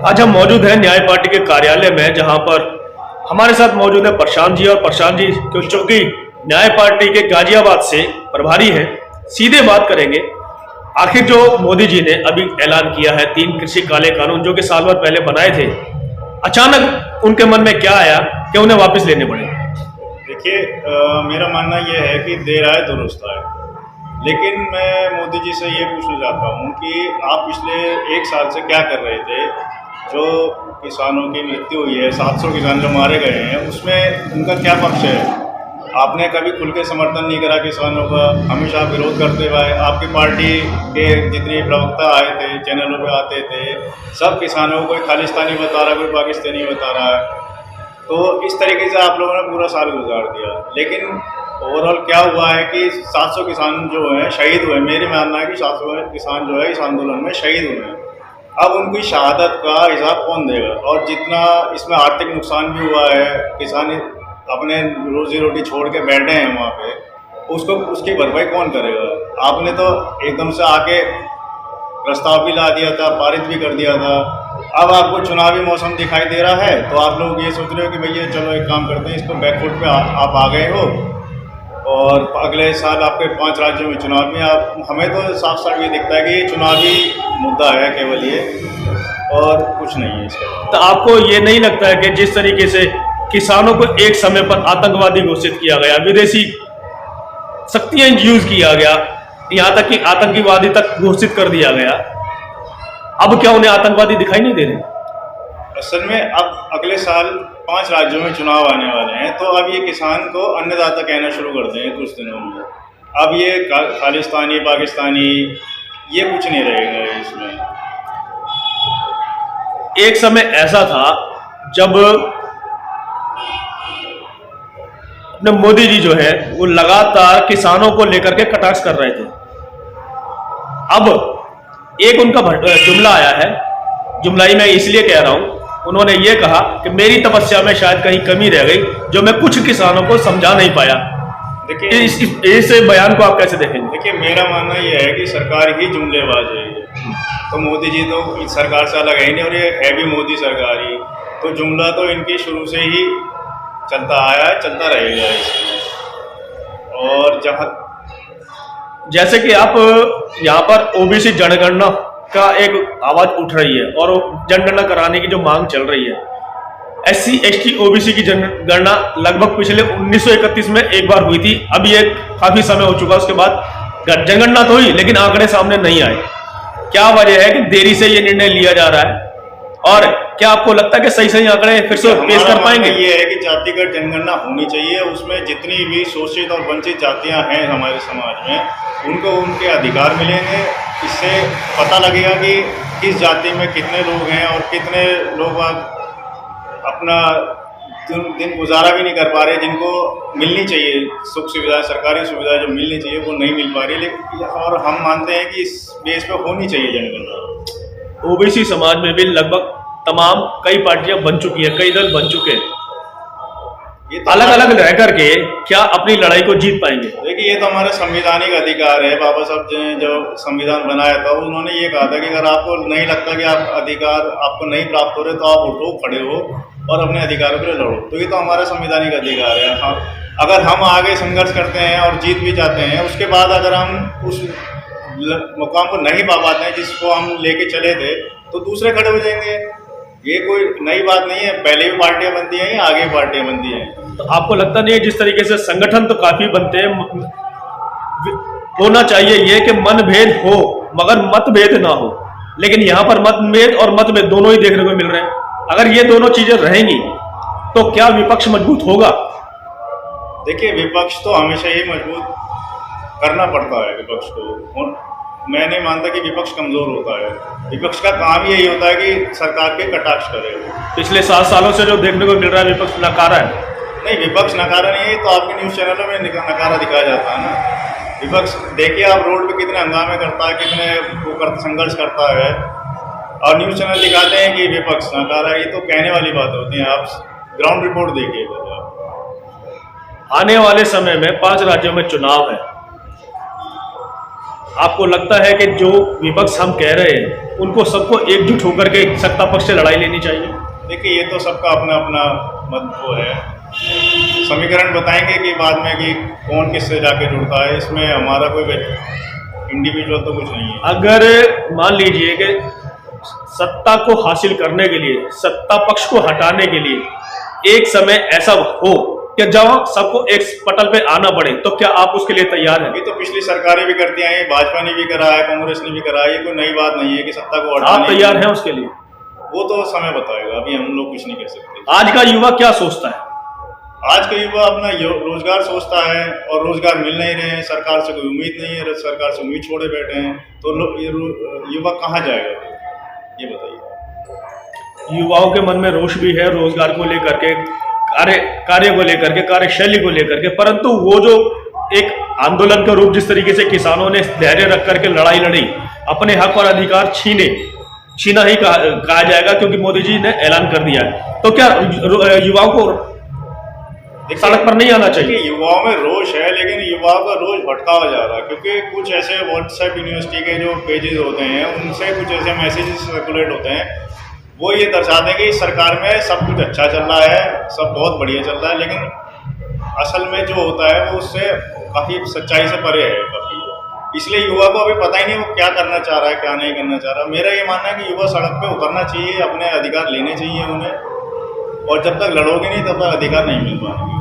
आज हम मौजूद हैं न्याय पार्टी के कार्यालय में, जहां पर हमारे साथ मौजूद है प्रशांत जी। और प्रशांत जी चूंकि न्याय पार्टी के गाजियाबाद से प्रभारी हैं, सीधे बात करेंगे। आखिर जो मोदी जी ने अभी ऐलान किया है 3 कृषि काले कानून जो कि साल भर पहले बनाए थे, अचानक उनके मन में क्या आया कि उन्हें वापस लेने पड़े? देखिए, मेरा मानना यह है कि देर आए दुरुस्त आए। लेकिन मैं मोदी जी से ये पूछना चाहता हूँ कि आप पिछले 1 साल से क्या कर रहे थे? जो किसानों की मृत्यु हुई है, 700 किसान जो मारे गए हैं, उसमें उनका क्या पक्ष है? आपने कभी खुल के समर्थन नहीं करा किसानों का, हमेशा विरोध करते हुए। आपकी पार्टी के जितने प्रवक्ता आए थे, चैनलों पे आते थे, सब किसानों को कोई खालिस्तानी बता रहा है, कोई पाकिस्तानी बता रहा है। तो इस तरीके से आप लोगों ने पूरा साल गुजार दिया। लेकिन ओवरऑल क्या हुआ है कि 700 किसान जो हैं शहीद हुए। मेरी मानना है कि 700 किसान जो है इस आंदोलन में शहीद हुए हैं। अब उनकी शहादत का हिसाब कौन देगा? और जितना इसमें आर्थिक नुकसान भी हुआ है, किसान अपने रोजी रोटी छोड़ के बैठे हैं वहाँ पे, उसको उसकी भरपाई कौन करेगा? आपने तो एकदम से आके प्रस्ताव भी ला दिया था, पारित भी कर दिया था। अब आपको चुनावी मौसम दिखाई दे रहा है तो आप लोग ये सोच रहे हो कि भैया चलो एक काम करते हैं, इसको बैकफुट पे आप आ गए हो और अगले साल आपके 5 राज्यों में चुनाव में आप। हमें तो साफ साफ ये दिखता है कि ये चुनावी मुद्दा है केवल ये, और कुछ नहीं है इसका। तो आपको ये नहीं लगता है कि जिस तरीके से किसानों को एक समय पर आतंकवादी घोषित किया गया, विदेशी शक्तियां यूज किया गया, यहां तक कि आतंकवादी तक घोषित कर दिया गया, अब क्या उन्हें आतंकवादी दिखाई नहीं दे रहे? असल में अब अगले साल 5 राज्यों में चुनाव आने वाले हैं, तो अब ये किसान को अन्नदाता कहना शुरू कर देंगे कुछ दिनों में। अब ये खालिस्तानी, पाकिस्तानी, ये कुछ नहीं रहेगा इसमें। एक समय ऐसा था जब अपने मोदी जी जो है वो लगातार किसानों को लेकर के कटाक्ष कर रहे थे। अब एक उनका जुमला आया है, जुमलाई मैं इसलिए कह रहा हूं, उन्होंने ये कहा कि मेरी तपस्या में शायद कहीं कमी रह गई जो मैं कुछ किसानों को समझा नहीं पाया। देखिए, इस बयान को आप कैसे देखेंगे? देखिए, मेरा मानना यह है कि सरकार ही जुमलेबाज है। तो मोदी जी तो इस सरकार से अलग है नहीं, और ये है भी मोदी सरकार ही। तो जुमला तो इनकी शुरू से ही चलता आया है, चलता रहेगा इसमें। और जहाँ जैसे कि आप यहाँ पर ओबीसी जनगणना का एक आवाज उठ रही है और जनगणना कराने की जो मांग चल रही है, SC ST OBC की जनगणना लगभग पिछले 1931 में एक बार हुई थी। अब ये काफी समय हो चुका, उसके बाद जनगणना तो हुई लेकिन आंकड़े सामने नहीं आए। क्या वजह है कि देरी से ये निर्णय लिया जा रहा है? और क्या आपको लगता है कि सही आंकड़े फिर से पेश कर पाएंगे? ये है कि जातिगत जनगणना होनी चाहिए, उसमें जितनी भी शोषित और वंचित जातियां हैं हमारे समाज में, उनको उनके अधिकार मिलेंगे। इससे पता लगेगा कि किस जाति में कितने लोग हैं और कितने लोग अपना दिन गुजारा भी नहीं कर पा रहे, जिनको मिलनी चाहिए सुख सुविधाएं, सरकारी सुविधाएं जो मिलनी चाहिए वो नहीं मिल पा रही। लेकिन और हम मानते हैं कि इस बेस पे होनी चाहिए जनगणना। ओबीसी समाज में भी लगभग तमाम कई पार्टियां बन चुकी हैं, कई दल बन चुके हैं। तो अलग अलग रह करके क्या अपनी लड़ाई को जीत पाएंगे? देखिए, ये तो हमारा संवैधानिक अधिकार है। बाबा साहब ने जो संविधान बनाया था उन्होंने ये कहा था कि अगर आपको नहीं लगता कि आप अधिकार आपको नहीं प्राप्त हो रहे तो आप उठो, खड़े हो और अपने अधिकारों के लिए लड़ो। तो ये तो हमारा संवैधानिक अधिकार है। हाँ, अगर हम आगे संघर्ष करते हैं और जीत भी जाते हैं, उसके बाद अगर हम उस मुकाम को नहीं पा पाते हैं जिसको हम लेके चले थे, तो दूसरे खड़े हो जाएंगे। ये कोई नई बात नहीं है, पहले भी पार्टियां बनती हैं, आगे भी पार्टियां बनती हैं। तो आपको लगता नहीं है जिस तरीके से संगठन तो काफी बनते हैं, होना चाहिए ये कि मनभेद हो मगर मतभेद ना हो, लेकिन यहाँ पर मतभेद और मतभेद दोनों ही देखने को मिल रहे हैं। अगर ये दोनों चीजें रहेंगी तो क्या विपक्ष मजबूत होगा? देखिए, विपक्ष तो हमेशा ही मजबूत करना पड़ता है विपक्ष को। मैं नहीं मानता कि विपक्ष कमजोर होता है। विपक्ष का काम यही होता है कि सरकार के कटाक्ष करे। पिछले 7 सालों से जो देखने को मिल रहा है, विपक्ष नकारा है। नहीं, विपक्ष नकारा नहीं है, तो आपके न्यूज़ चैनलों में नकारा दिखाया जाता है ना। विपक्ष देखिए, आप रोड पे कितने हंगामे करता है, कितने संघर्ष करता है, और न्यूज़ चैनल दिखाते हैं कि विपक्ष नकारा। ये तो कहने वाली बात होती है। आप ग्राउंड रिपोर्ट देखिए। आने वाले समय में 5 राज्यों में चुनाव है। आपको लगता है कि जो विपक्ष हम कह रहे हैं उनको सबको एकजुट होकर के सत्ता पक्ष से लड़ाई लेनी चाहिए? देखिए, ये तो सबका अपना अपना मत वो है, समीकरण बताएंगे कि बाद में कि कौन किससे जाके जुड़ता है, इसमें हमारा कोई इंडिविजुअल तो कुछ नहीं है। अगर मान लीजिए कि सत्ता को हासिल करने के लिए, सत्ता पक्ष को हटाने के लिए एक समय ऐसा हो कि जहां सबको एक पटल पे आना पड़े, तो क्या आप उसके लिए तैयार हैं? ये तो पिछली सरकारें भी करती आई हैं, भाजपा ने भी करा है, कांग्रेस ने भी करा है, ये कोई नई बात नहीं है कि सत्ता को आप हटाने तैयार हैं उसके लिए? वो तो समय बताएगा, अभी हम लोग कुछ नहीं कर सकते। आज का युवा क्या सोचता है? आज का युवा अपना रोजगार सोचता है और रोजगार मिल नहीं रहे हैं, सरकार से कोई उम्मीद नहीं है, सरकार से उम्मीद छोड़े बैठे हैं, तो युवा कहाँ जाएगा, ये बताइए। युवाओं के मन में रोष भी है रोजगार को लेकर के, कार्य को लेकर के, कार्यशैली को लेकर के, परंतु वो जो एक आंदोलन का रूप जिस तरीके से किसानों ने धैर्य रख करके लड़ाई लड़ी, अपने हक और अधिकार छीना ही कहा जाएगा, क्योंकि मोदी जी ने ऐलान कर दिया है। तो क्या युवाओं को सड़क पर नहीं आना चाहिए? युवाओं में रोष है, लेकिन युवाओं का रोष भटकावा जा रहा है, क्योंकि कुछ ऐसे व्हाट्सएप यूनिवर्सिटी के जो पेजेस होते हैं उनसे कुछ ऐसे मैसेजेस सर्कुलेट होते हैं, वो ये दर्शाते हैं कि सरकार में सब कुछ अच्छा चल रहा है, सब बहुत बढ़िया चल रहा है, लेकिन असल में जो होता है वो उससे काफ़ी सच्चाई से परे है काफ़ी। इसलिए युवा को अभी पता ही नहीं वो क्या करना चाह रहा है, क्या नहीं करना चाह रहा। मेरा ये मानना है कि युवा सड़क पे उतरना चाहिए, अपने अधिकार लेने चाहिए उन्हें, और जब तक लड़ोगे नहीं तब तक अधिकार नहीं मिल पाएंगे।